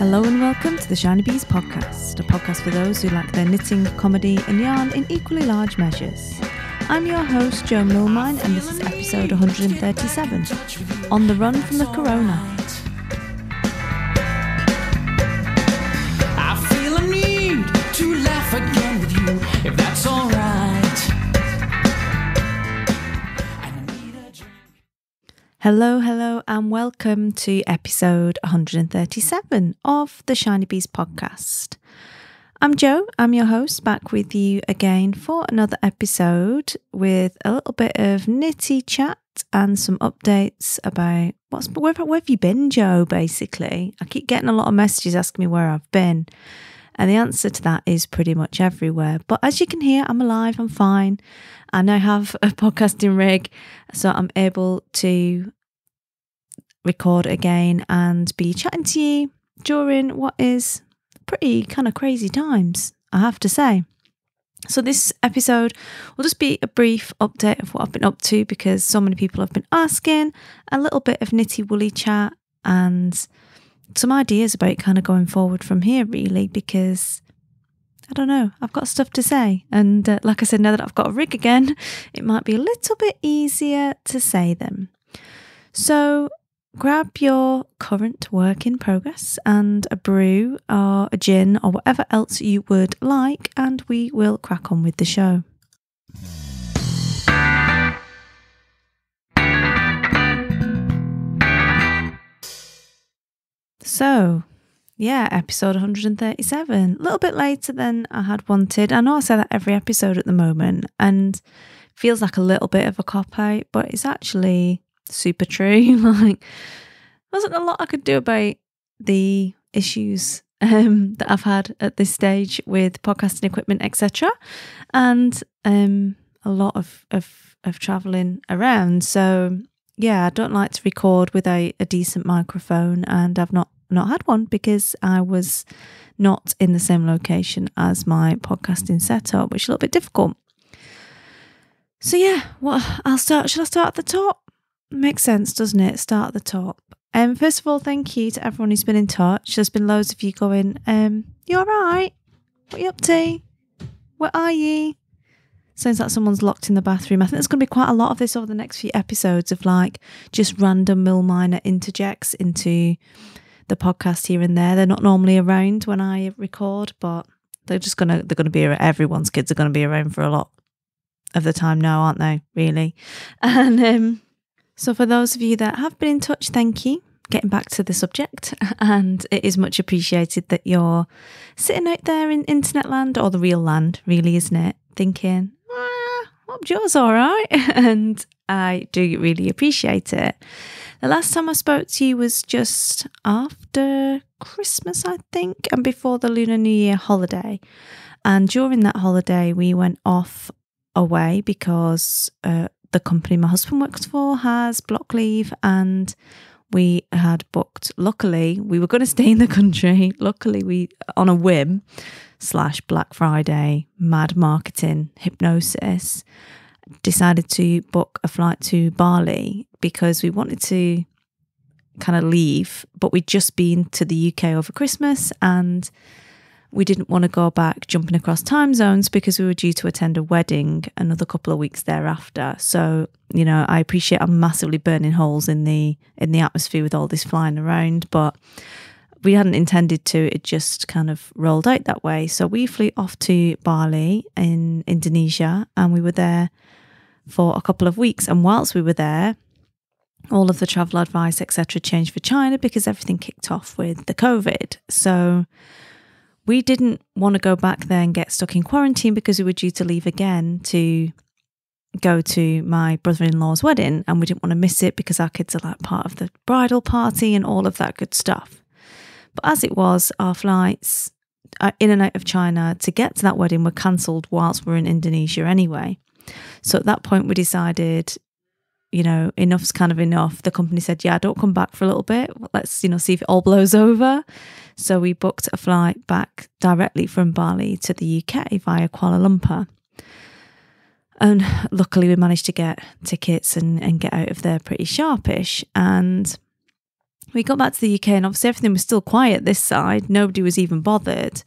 Hello and welcome to the Shiny Bees podcast, a podcast for those who like their knitting, comedy and yarn in equally large measures. I'm your host, Jo Millmine, and this is episode 137, On the Run from the Corona. I feel a need to laugh again with you, if that's alright. Hello and welcome to episode 137 of the Shiny Bees podcast. I'm Jo, I'm your host, back with you again for another episode with a little bit of nitty chat and some updates about where have you been, Jo, basically. I keep getting a lot of messages asking me where I've been, and the answer to that is pretty much everywhere. But as you can hear, I'm alive, I'm fine, and I have a podcasting rig, so I'm able to record again and be chatting to you during what is pretty kind of crazy times, I have to say. So this episode will just be a brief update of what I've been up to, because so many people have been asking, a little bit of nitty woolly chat and some ideas about kind of going forward from here, really, because I don't know, I've got stuff to say, and like I said, now that I've got a rig again, it might be a little bit easier to say them. So grab your current work in progress and a brew or a gin or whatever else you would like, and we will crack on with the show. So, yeah, episode 137. A little bit later than I had wanted. I know I say that every episode at the moment, and feels like a little bit of a cop-out, but it's actually super true. Like, wasn't a lot I could do about the issues that I've had at this stage with podcasting equipment, etc., and a lot of traveling around. So yeah, I don't like to record without a decent microphone, and I've not had one because I was not in the same location as my podcasting setup, which is a little bit difficult. So yeah, should I start at the top? Makes sense, doesn't it? Start at the top. First of all, thank you to everyone who's been in touch. There's been loads of you going, you all right? What are you up to? Where are you? Sounds like someone's locked in the bathroom. I think there's going to be quite a lot of this over the next few episodes of like just random Mill Minor interjects into the podcast here and there. They're not normally around when I record, but they're going to be around. Everyone's kids are going to be around for a lot of the time now, aren't they? Really? And so for those of you that have been in touch, thank you. Getting back to the subject, and it is much appreciated that you're sitting out there in internet land, or the real land, really, isn't it? Thinking, hope Jo's all right. And I do really appreciate it. The last time I spoke to you was just after Christmas, I think, and before the Lunar New Year holiday. And during that holiday, we went off away because the company my husband works for has block leave, and we had booked, luckily, we were going to stay in the country. Luckily, we, on a whim / Black Friday, mad marketing hypnosis, decided to book a flight to Bali because we wanted to kind of leave, but we'd just been to the UK over Christmas, and we didn't want to go back jumping across time zones because we were due to attend a wedding another couple of weeks thereafter. So, you know, I appreciate I'm massively burning holes in the atmosphere with all this flying around, but we hadn't intended to. It just kind of rolled out that way. So we flew off to Bali in Indonesia, and we were there for a couple of weeks. And whilst we were there, all of the travel advice, etc., changed for China because everything kicked off with the COVID. So we didn't want to go back there and get stuck in quarantine because we were due to leave again to go to my brother-in-law's wedding, and we didn't want to miss it because our kids are like part of the bridal party and all of that good stuff. But as it was, our flights in and out of China to get to that wedding were cancelled whilst we were in Indonesia anyway. So at that point we decided, you know, enough's kind of enough. The company said, yeah, don't come back for a little bit. Let's, you know, see if it all blows over. So we booked a flight back directly from Bali to the UK via Kuala Lumpur. And luckily we managed to get tickets and get out of there pretty sharpish. And we got back to the UK and obviously everything was still quiet this side. Nobody was even bothered.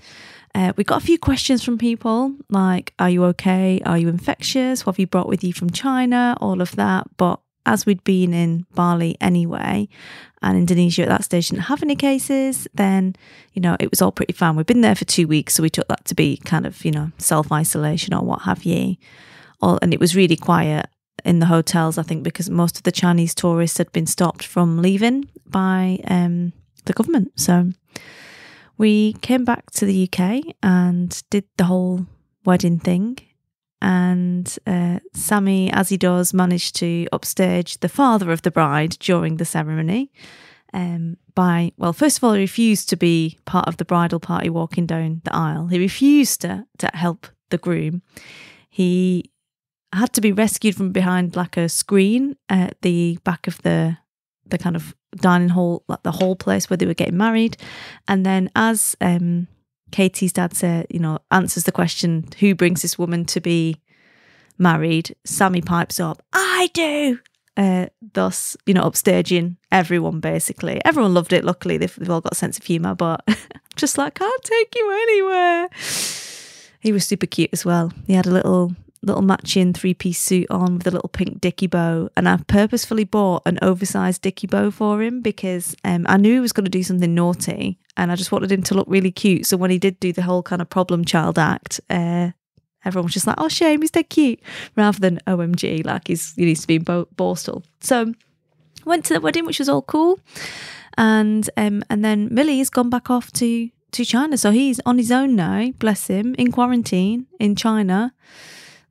We got a few questions from people like, are you okay? Are you infectious? What have you brought with you from China? All of that. But as we'd been in Bali anyway, and Indonesia at that stage didn't have any cases, then, you know, it was all pretty fine. We'd been there for 2 weeks, so we took that to be kind of, you know, self-isolation or what have you. And it was really quiet in the hotels, I think, because most of the Chinese tourists had been stopped from leaving by the government. So we came back to the UK and did the whole wedding thing. And Sammy, as he does, managed to upstage the father of the bride during the ceremony well, first of all, he refused to be part of the bridal party walking down the aisle. He refused to help the groom. He had to be rescued from behind like a screen at the back of the kind of dining hall, like the whole place where they were getting married. And then as Katie's dad said, you know, answers the question, who brings this woman to be married? Sammy pipes up, I do. Thus, you know, upstaging everyone basically. Everyone loved it. Luckily, they've all got a sense of humour, but just like, can't take you anywhere. He was super cute as well. He had a little matching 3-piece suit on with a little pink dicky bow, and I've purposefully bought an oversized dicky bow for him because I knew he was going to do something naughty and I just wanted him to look really cute. So when he did do the whole kind of problem child act, everyone was just like, oh shame, he's dead cute, rather than OMG, like he needs to be borstal. So went to the wedding, which was all cool, and then Millie's gone back off to China, so he's on his own now, bless him, in quarantine in China,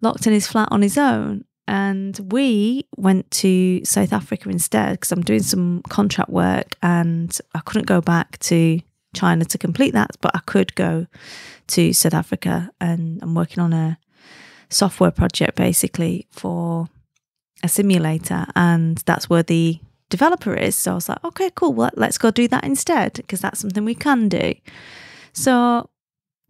locked in his flat on his own. And we went to South Africa instead because I'm doing some contract work and I couldn't go back to China to complete that, but I could go to South Africa, and I'm working on a software project basically for a simulator, and that's where the developer is. So I was like, okay, cool, well, let's go do that instead because that's something we can do. So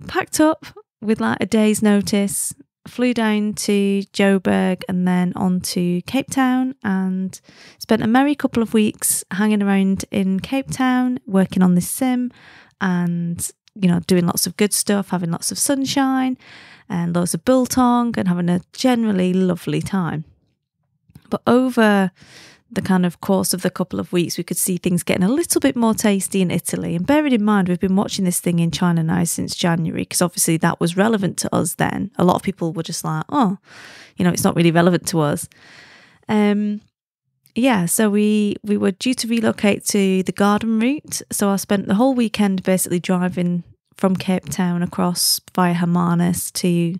packed up with like a day's notice, flew down to Joburg and then on to Cape Town, and spent a merry couple of weeks hanging around in Cape Town, working on this sim and, you know, doing lots of good stuff, having lots of sunshine and loads of biltong and having a generally lovely time. But over the kind of course of the couple of weeks, we could see things getting a little bit more tasty in Italy. And bearing in mind, we've been watching this thing in China now since January, because obviously that was relevant to us then. A lot of people were just like, oh, you know, it's not really relevant to us. So we were due to relocate to the garden route. So I spent the whole weekend basically driving from Cape Town across via Hermanus to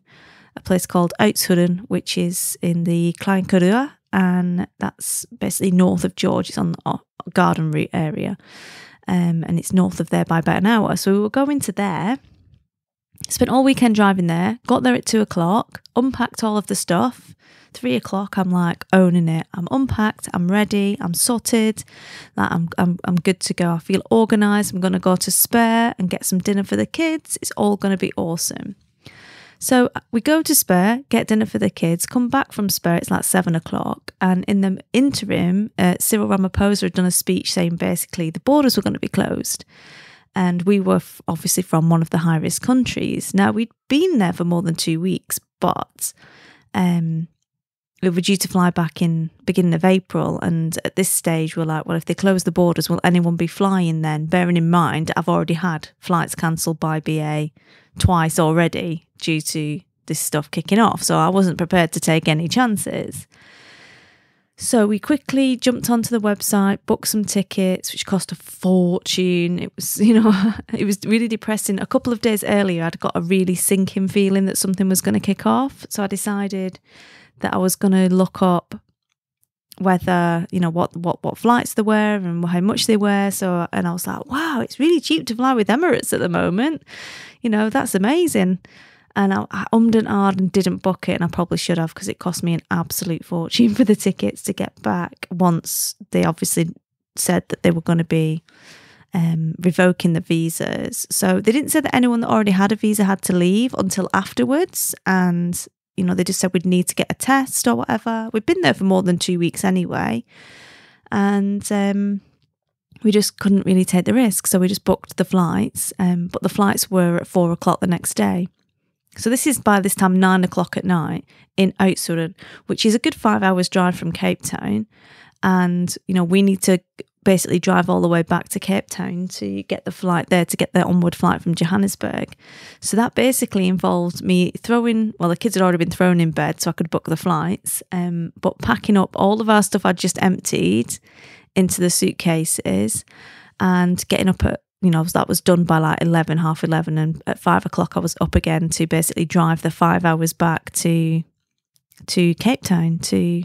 a place called Oudtshoorn, which is in the Klein Karoo, and that's basically north of George. It's on the garden route area, and it's north of there by about an hour. So we were going to there, spent all weekend driving there, got there at 2:00, unpacked all of the stuff. 3:00, I'm like owning it. I'm unpacked, I'm ready, I'm sorted, like I'm good to go. I feel organised. I'm going to go to Spur and get some dinner for the kids. It's all going to be awesome. So we go to Spur, get dinner for the kids, come back from Spur, it's like 7:00. And in the interim, Cyril Ramaphosa had done a speech saying basically the borders were going to be closed. And we were obviously from one of the high-risk countries. Now, we'd been there for more than 2 weeks, but we were due to fly back in beginning of April. And at this stage, we're like, well, if they close the borders, will anyone be flying then? Bearing in mind, I've already had flights cancelled by BA twice already due to this stuff kicking off. So I wasn't prepared to take any chances. So we quickly jumped onto the website, booked some tickets, which cost a fortune. It was, you know, it was really depressing. A couple of days earlier, I'd got a really sinking feeling that something was going to kick off. So I decided that I was going to look up whether, you know, what flights there were and how much they were. So, and I was like, wow, it's really cheap to fly with Emirates at the moment. You know, that's amazing. And I ummed and ahed and didn't book it, and I probably should have, because it cost me an absolute fortune for the tickets to get back once they obviously said that they were going to be revoking the visas. So they didn't say that anyone that already had a visa had to leave until afterwards. And, you know, they just said we'd need to get a test or whatever. We'd been there for more than 2 weeks anyway. And we just couldn't really take the risk. So we just booked the flights, but the flights were at 4 o'clock the next day. So this is by this time 9 o'clock at night in Oudtshoorn, which is a good 5 hours drive from Cape Town. And, you know, we need to basically drive all the way back to Cape Town to get the flight there, to get the onward flight from Johannesburg. So that basically involved me the kids had already been thrown in bed so I could book the flights, but packing up all of our stuff I'd just emptied into the suitcases and getting up at, you know, that was done by like 11, half 11. And at 5 o'clock I was up again to basically drive the 5 hours back to Cape Town to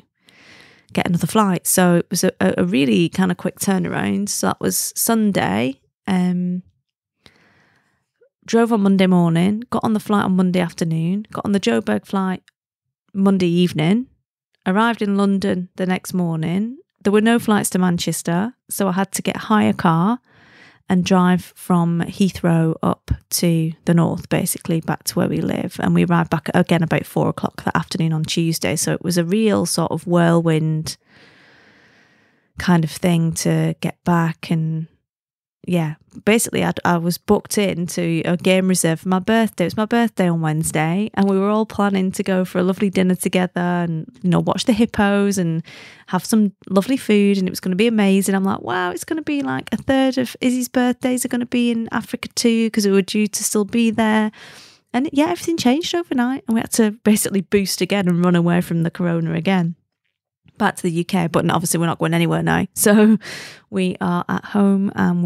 get another flight. So it was a really kind of quick turnaround. So that was Sunday. Drove on Monday morning, got on the flight on Monday afternoon, got on the Joburg flight Monday evening, arrived in London the next morning. There were no flights to Manchester, so I had to hire a car and drive from Heathrow up to the north, basically back to where we live. And we arrived back again about 4 o'clock that afternoon on Tuesday. So it was a real sort of whirlwind kind of thing to get back. And yeah, basically I was booked into a game reserve for my birthday. It was my birthday on Wednesday, and we were all planning to go for a lovely dinner together and, you know, watch the hippos and have some lovely food, and it was going to be amazing. I'm like, wow, it's going to be like a third of Izzy's birthdays are going to be in Africa too, because we were due to still be there. And yeah, everything changed overnight, and we had to basically boost again and run away from the corona again. Back to the UK, but obviously we're not going anywhere now. So we are at home, and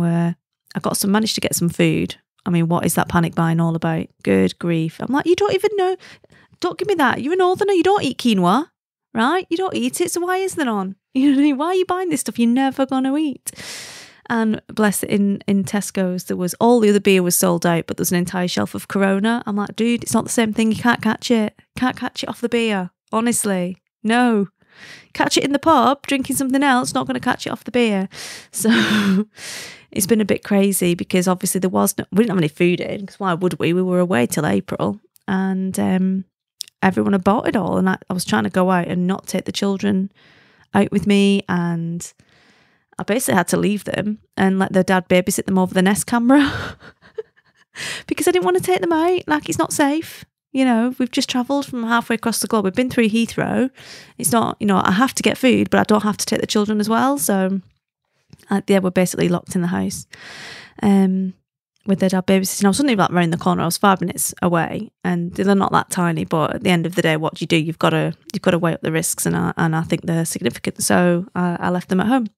managed to get some food. I mean, what is that panic buying all about? Good grief. I'm like, you don't even know. Don't give me that. You're a northerner. You don't eat quinoa, right? You don't eat it. So why is there on? You know what I mean? Why are you buying this stuff you're never going to eat? And bless it, in Tesco's, there was all the other beer was sold out, but there's an entire shelf of Corona. I'm like, dude, it's not the same thing. You can't catch it. Can't catch it off the beer. Honestly, no. Catch it in the pub, drinking something else, not going to catch it off the beer. So it's been a bit crazy because obviously we didn't have any food in, because why would we? We were away till April, and everyone had bought it all. And I was trying to go out and not take the children out with me, and I basically had to leave them and let their dad babysit them over the Nest camera because I didn't want to take them out. Like, it's not safe. You know, we've just travelled from halfway across the globe. We've been through Heathrow. It's not, you know, I have to get food, but I don't have to take the children as well. So, yeah, we're basically locked in the house with their dad babysitting. I was suddenly like around the corner. I was 5 minutes away, and they're not that tiny. But at the end of the day, what do? You've got to weigh up the risks, and I think they're significant. So I left them at home,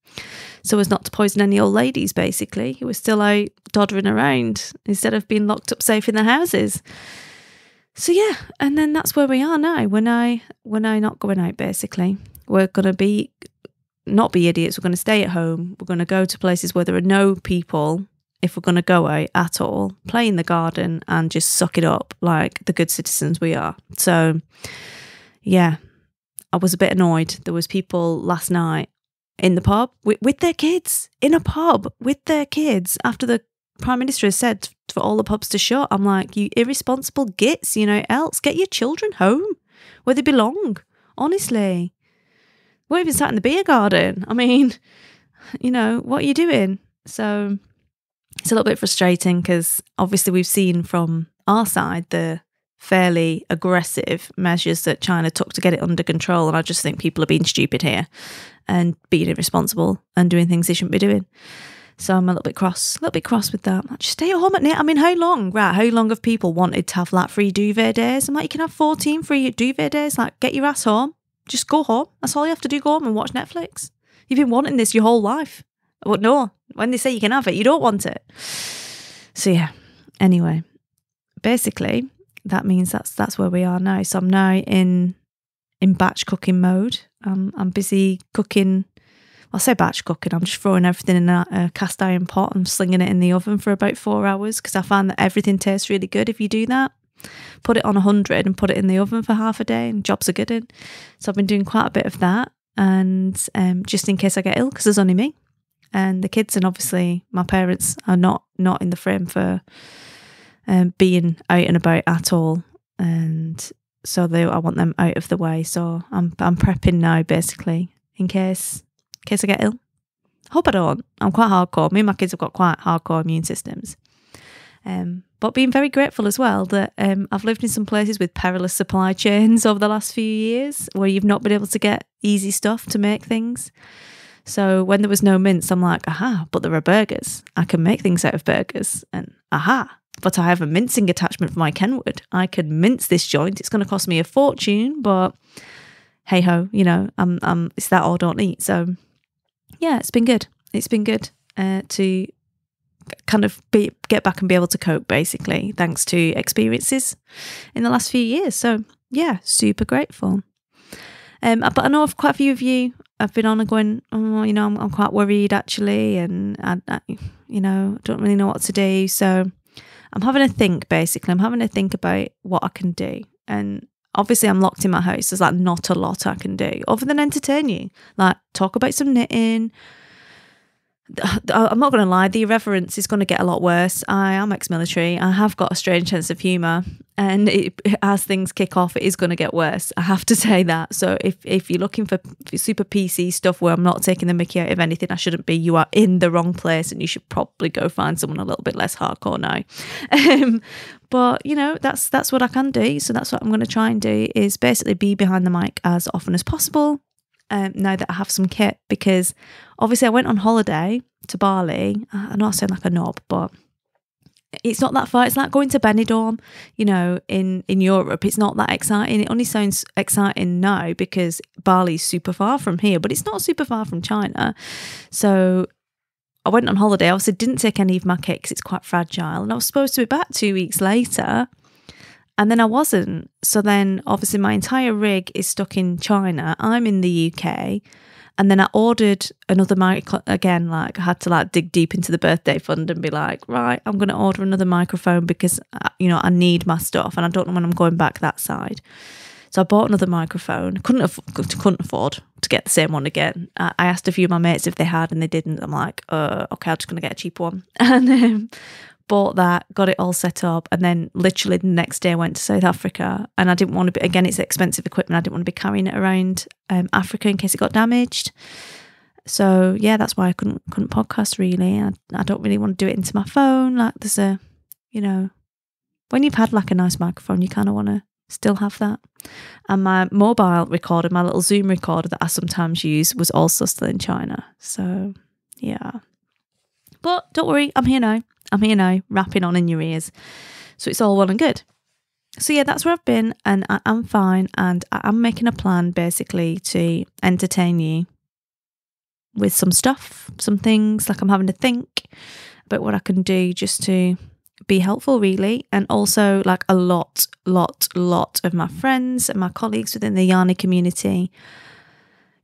so as not to poison any old ladies, basically, who were still out doddering around instead of being locked up safe in their houses. So yeah, and then that's where we are now. When I not going out, basically, we're going to not be idiots. We're going to stay at home. We're going to go to places where there are no people, if we're going to go out at all, play in the garden and just suck it up like the good citizens we are. So yeah, I was a bit annoyed. There was people last night in the pub with their kids, in a pub with their kids, after the Prime Minister has said for all the pubs to shut. I'm like, you irresponsible gits, you know, else get your children home where they belong. Honestly, we're even sat in the beer garden. I mean, you know, what are you doing? So it's a little bit frustrating because obviously we've seen from our side the fairly aggressive measures that China took to get it under control, and I just think people are being stupid here and being irresponsible and doing things they shouldn't be doing. So I'm a little bit cross with that. Like, just stay at home at night. I mean, how long have people wanted to have like free duvet days? I'm like, you can have 14 free duvet days. Like, get your ass home. Just go home. That's all you have to do. Go home and watch Netflix. You've been wanting this your whole life. But no, when they say you can have it, you don't want it. So yeah. Anyway, basically, that means that's where we are now. So I'm now in batch cooking mode. I'm busy cooking. I say batch cooking, I'm just throwing everything in a cast iron pot and slinging it in the oven for about 4 hours, because I find that everything tastes really good if you do that. Put it on 100 and put it in the oven for half a day and jobs are good in. So I've been doing quite a bit of that, and just in case I get ill, because there's only me and the kids, and obviously my parents are not in the frame for being out and about at all, and so I want them out of the way. So I'm prepping now, basically, in case I get ill. Hope I don't. I'm quite hardcore. Me and my kids have got quite hardcore immune systems. But being very grateful as well that I've lived in some places with perilous supply chains over the last few years where you've not been able to get easy stuff to make things. So when there was no mince, I'm like, aha, but there are burgers. I can make things out of burgers. And aha, but I have a mincing attachment for my Kenwood. I can mince this joint. It's going to cost me a fortune, but hey ho, you know, it's that or don't eat. So yeah, it's been good. It's been good to kind of get back and be able to cope, basically, thanks to experiences in the last few years. So yeah, super grateful. But I know quite a few of you have been on and going, oh, you know, I'm quite worried actually, and I you know, don't really know what to do. So I'm having a think, basically. I'm having a think about what I can do. And obviously I'm locked in my house. There's like not a lot I can do other than entertain you. Like talk about some knitting. I'm not going to lie, the irreverence is going to get a lot worse. I am ex-military. I have got a strange sense of humour, and as things kick off, it is going to get worse. I have to say that. So if you're looking for super PC stuff where I'm not taking the mickey out of anything I shouldn't be, you are in the wrong place, and you should probably go find someone a little bit less hardcore now. But, you know, that's what I can do. So that's what I'm going to try and do, is basically be behind the mic as often as possible. Now that I have some kit, because obviously I went on holiday to Bali. I know I sound like a knob, but it's not that far. It's like going to Benidorm, you know, in Europe. It's not that exciting. It only sounds exciting now because Bali's super far from here, but it's not super far from China. So I went on holiday. Obviously didn't take any of my kit because it's quite fragile, and I was supposed to be back 2 weeks later. And then I wasn't. So then obviously my entire rig is stuck in China. I'm in the UK. And then I ordered another mic again. Like I had to like dig deep into the birthday fund and be like, right, I'm going to order another microphone because, you know, I need my stuff and I don't know when I'm going back that side. So I bought another microphone. Couldn't afford to get the same one again. I asked a few of my mates if they had and they didn't. I'm like, okay, I'm just going to get a cheap one. And bought that, got it all set up, and then literally the next day I went to South Africa, and I didn't want to be, again, it's expensive equipment, I didn't want to be carrying it around Africa in case it got damaged. So yeah, that's why I couldn't podcast really. I don't really want to do it into my phone. Like there's a, you know, when you've had like a nice microphone, you kind of want to still have that. And my mobile recorder, my little Zoom recorder that I sometimes use, was also still in China. So yeah, but don't worry, I'm here now, rapping on in your ears. So it's all well and good. So yeah, that's where I've been, and I am fine, and I am making a plan basically to entertain you with some stuff, some things. Like I'm having to think about what I can do just to be helpful really. And also like a lot of my friends and my colleagues within the Yarny community,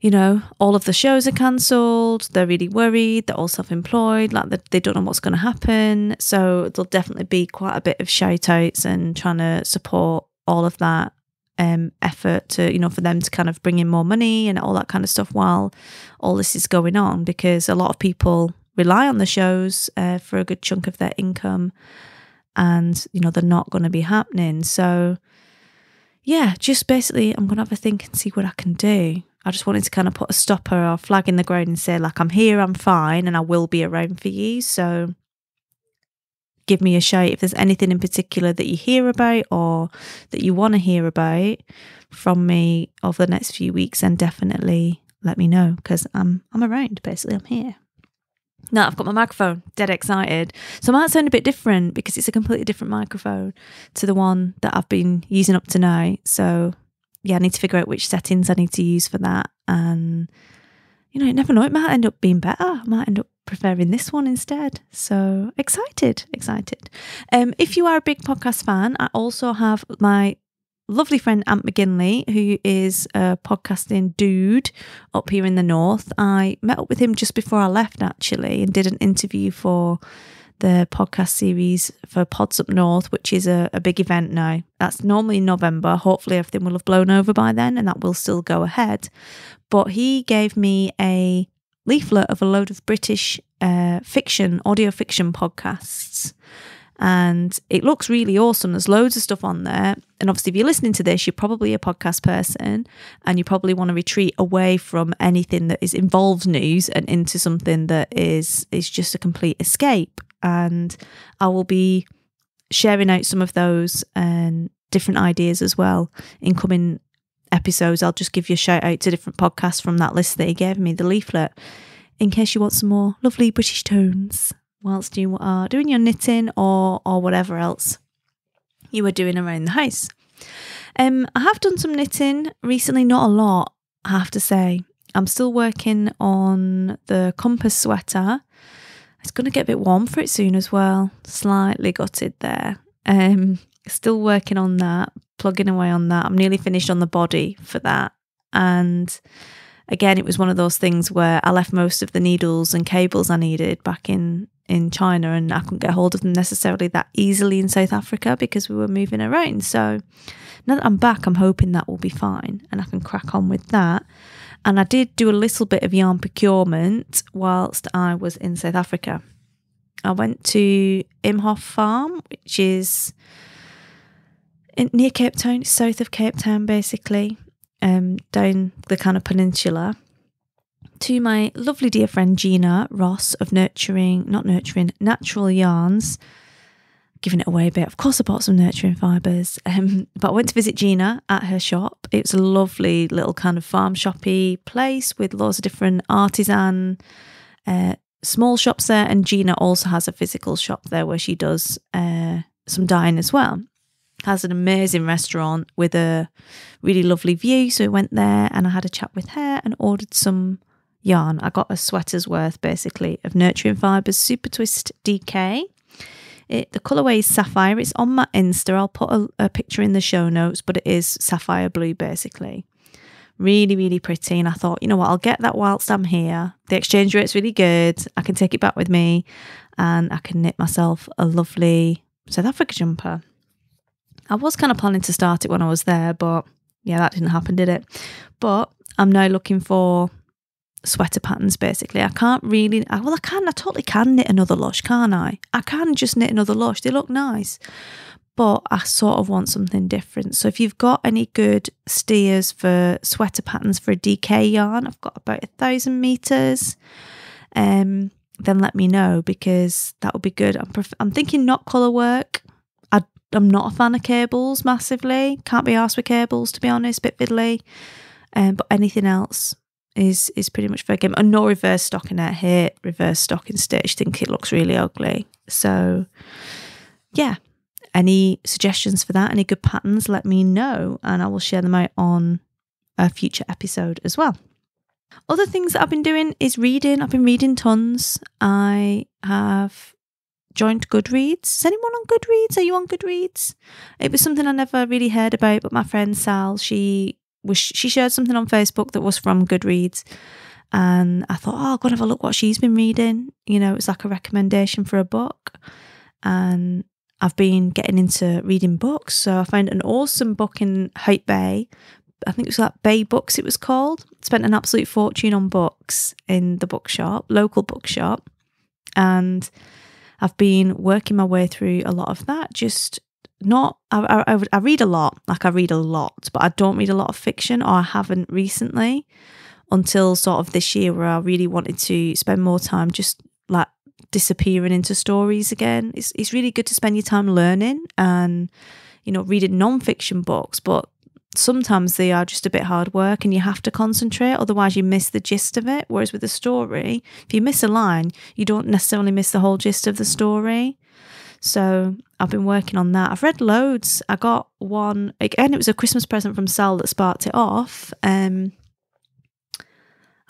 you know, all of the shows are cancelled. They're really worried. They're all self-employed. Like they don't know what's going to happen. So there'll definitely be quite a bit of shout outs and trying to support all of that effort to, you know, for them to kind of bring in more money and all that kind of stuff while all this is going on, because a lot of people rely on the shows for a good chunk of their income, and, you know, they're not going to be happening. So yeah, just basically I'm going to have a think and see what I can do. I just wanted to kind of put a stopper or flag in the ground and say, like, I'm here, I'm fine, and I will be around for you. So give me a shout if there's anything in particular that you hear about or that you want to hear about from me over the next few weeks, and definitely let me know, because I'm around, basically. I'm here. Now I've got my microphone, dead excited. So it might sound a bit different because it's a completely different microphone to the one that I've been using up to now. So yeah, I need to figure out which settings I need to use for that. And, you know, you never know, it might end up being better. I might end up preferring this one instead. So excited. If you are a big podcast fan, I also have my lovely friend Ant McGinley, who is a podcasting dude up here in the north. I met up with him just before I left, actually, and did an interview for the podcast series for Pods Up North, which is a big event now. That's normally in November. Hopefully everything will have blown over by then and that will still go ahead. But he gave me a leaflet of a load of British fiction, audio fiction podcasts. and it looks really awesome. There's loads of stuff on there. And obviously, if you're listening to this, you're probably a podcast person and you probably want to retreat away from anything that involves news and into something that is just a complete escape. And I will be sharing out some of those and different ideas as well in coming episodes. I'll just give you a shout out to different podcasts from that list that he gave me, the leaflet, in case you want some more lovely British tones whilst you are doing your knitting or whatever else you are doing around the house. I have done some knitting recently, not a lot, I have to say. I'm still working on the compass sweater. It's going to get a bit warm for it soon as well. Slightly gutted there. Still working on that, plugging away on that. I'm nearly finished on the body for that. And again, it was one of those things where I left most of the needles and cables I needed back in China, and I couldn't get hold of them necessarily that easily in South Africa because we were moving around. So now that I'm back, I'm hoping that will be fine and I can crack on with that. And I did do a little bit of yarn procurement whilst I was in South Africa. I went to Imhoff Farm, which is near Cape Town, south of Cape Town basically, down the kind of peninsula, to my lovely dear friend Gina Ross of Natural Yarns. Giving it away a bit. Of course I bought some nurturing fibres, but I went to visit Gina at her shop. It was a lovely little kind of farm shoppy place with lots of different artisan small shops there, and Gina also has a physical shop there where she does some dyeing as well. Has an amazing restaurant with a really lovely view, so we went there and I had a chat with her and ordered some yarn. I got a sweater's worth basically of Nurturing Fibres Super Twist DK. The colourway is Sapphire. It's on my Insta. I'll put a picture in the show notes, but it is sapphire blue basically. Really, really pretty. And I thought, you know what, I'll get that whilst I'm here. The exchange rate's really good. I can take it back with me and I can knit myself a lovely South Africa jumper. I was kind of planning to start it when I was there, but yeah, that didn't happen, did it? But I'm now looking for sweater patterns basically. I totally can knit another Lush, can't I? I can just knit another Lush. They look nice. But I sort of want something different. So if you've got any good steers for sweater patterns for a DK yarn, I've got about 1,000 meters. Then let me know because that would be good. I'm thinking not colour work. I'm not a fan of cables massively. Can't be arsed with cables, to be honest, bit fiddly. But anything else is pretty much fair game. And no reverse stockinette here, reverse stocking stitch. Think it looks really ugly. So yeah, any suggestions for that, any good patterns, let me know and I will share them out on a future episode as well. Other things that I've been doing is reading. I've been reading tons. I have joined Goodreads. Is anyone on Goodreads? Are you on Goodreads? It was something I never really heard about, but my friend Sal, she shared something on Facebook that was from Goodreads, and I thought, I'll go and have a look what she's been reading. You know, it's like a recommendation for a book, and I've been getting into reading books. So I found an awesome book in Hope Bay. I think it was like Bay Books it was called. Spent an absolute fortune on books in the bookshop, local bookshop, and I've been working my way through a lot of that. I read a lot, but I don't read a lot of fiction, or I haven't recently until sort of this year where I really wanted to spend more time just like disappearing into stories again. It's really good to spend your time learning and, you know, reading non-fiction books, but sometimes they are just a bit hard work and you have to concentrate, otherwise you miss the gist of it. Whereas with a story, if you miss a line, you don't necessarily miss the whole gist of the story. So I've been working on that. I've read loads. I got one, again, it was a Christmas present from Sal that sparked it off. I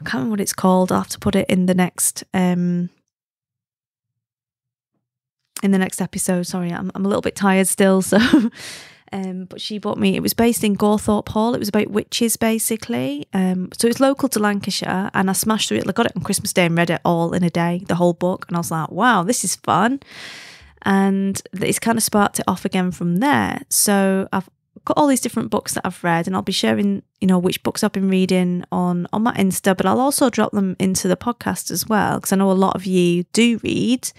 can't remember what it's called. I'll have to put it in the next episode. Sorry, I'm a little bit tired still, so but she bought me, it was based in Gawthorpe Hall. It was about witches basically. So it's local to Lancashire, and I smashed through it. I got it on Christmas Day and read it all in a day, the whole book, and I was like, wow, this is fun. And it's kind of sparked it off again from there. So I've got all these different books that I've read, and I'll be sharing, you know, which books I've been reading on my Insta, but I'll also drop them into the podcast as well, because I know a lot of you do read.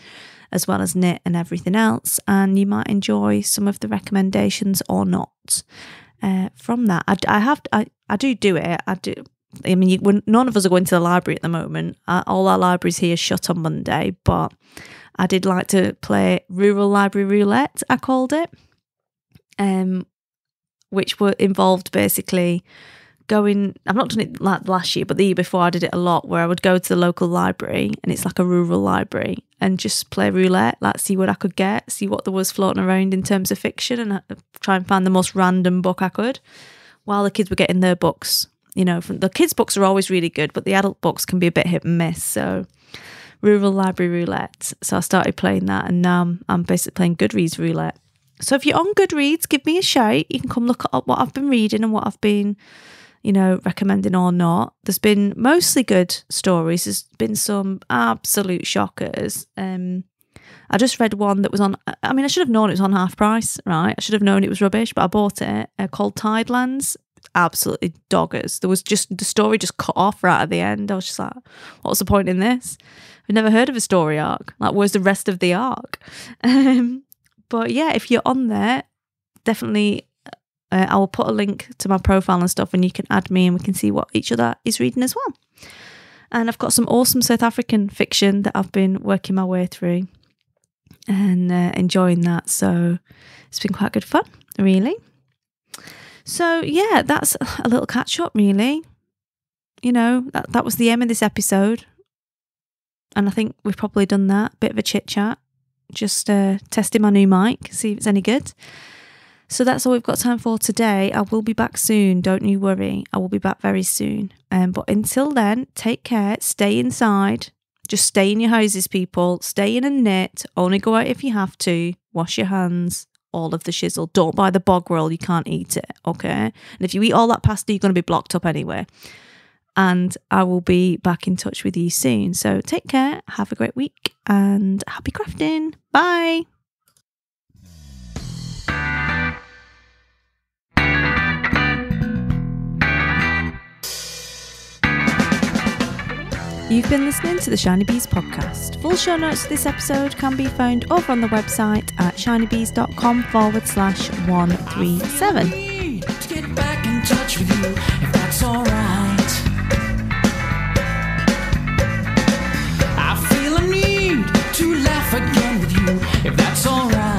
as well as knit and everything else. And you might enjoy some of the recommendations or not from that. I do it. I do. I mean, none of us are going to the library at the moment. All our libraries here shut on Monday, but I did like to play Rural Library Roulette, I called it, which involved basically going, I've not done it like last year, but the year before I did it a lot, where I would go to the local library, and it's like a rural library, and just play roulette, like see what I could get, see what there was floating around in terms of fiction, and try and find the most random book I could, while the kids were getting their books. You know, the kids' books are always really good, but the adult books can be a bit hit and miss. So Rural Library Roulette. So I started playing that, and now I'm basically playing Goodreads Roulette. So if you're on Goodreads, give me a shout. You can come look up what I've been reading and what I've been, recommending or not. There's been mostly good stories. There's been some absolute shockers. I just read one that was on, I should have known it was on half price, right? I should have known it was rubbish, but I bought it, called Tidelands. Absolutely doggers. There was just, the story just cut off right at the end. I was just like, what's the point in this? I've never heard of a story arc. Like, where's the rest of the arc? But yeah, if you're on there, definitely I will put a link to my profile and stuff, and you can add me and we can see what each other is reading as well. And I've got some awesome South African fiction that I've been working my way through and enjoying that. So it's been quite good fun, really. So yeah, that's a little catch up, really. That was the aim of this episode. And I think we've probably done that. Bit of a chit chat. Just testing my new mic, see if it's any good. So that's all we've got time for today. I will be back soon. Don't you worry. I will be back very soon. But until then, take care. Stay inside. Just stay in your houses, people. Stay in and knit. Only go out if you have to. Wash your hands. All of the shizzle. Don't buy the bog roll, you can't eat it, okay? And if you eat all that pasta, you're going to be blocked up anyway. And I will be back in touch with you soon. So take care, have a great week, and happy crafting. Bye. You've been listening to the Shiny Bees podcast. Full show notes for this episode can be found over on the website at shinybees.com/137. To get back in touch with you, if that's alright. I feel a need to laugh again with you, if that's alright.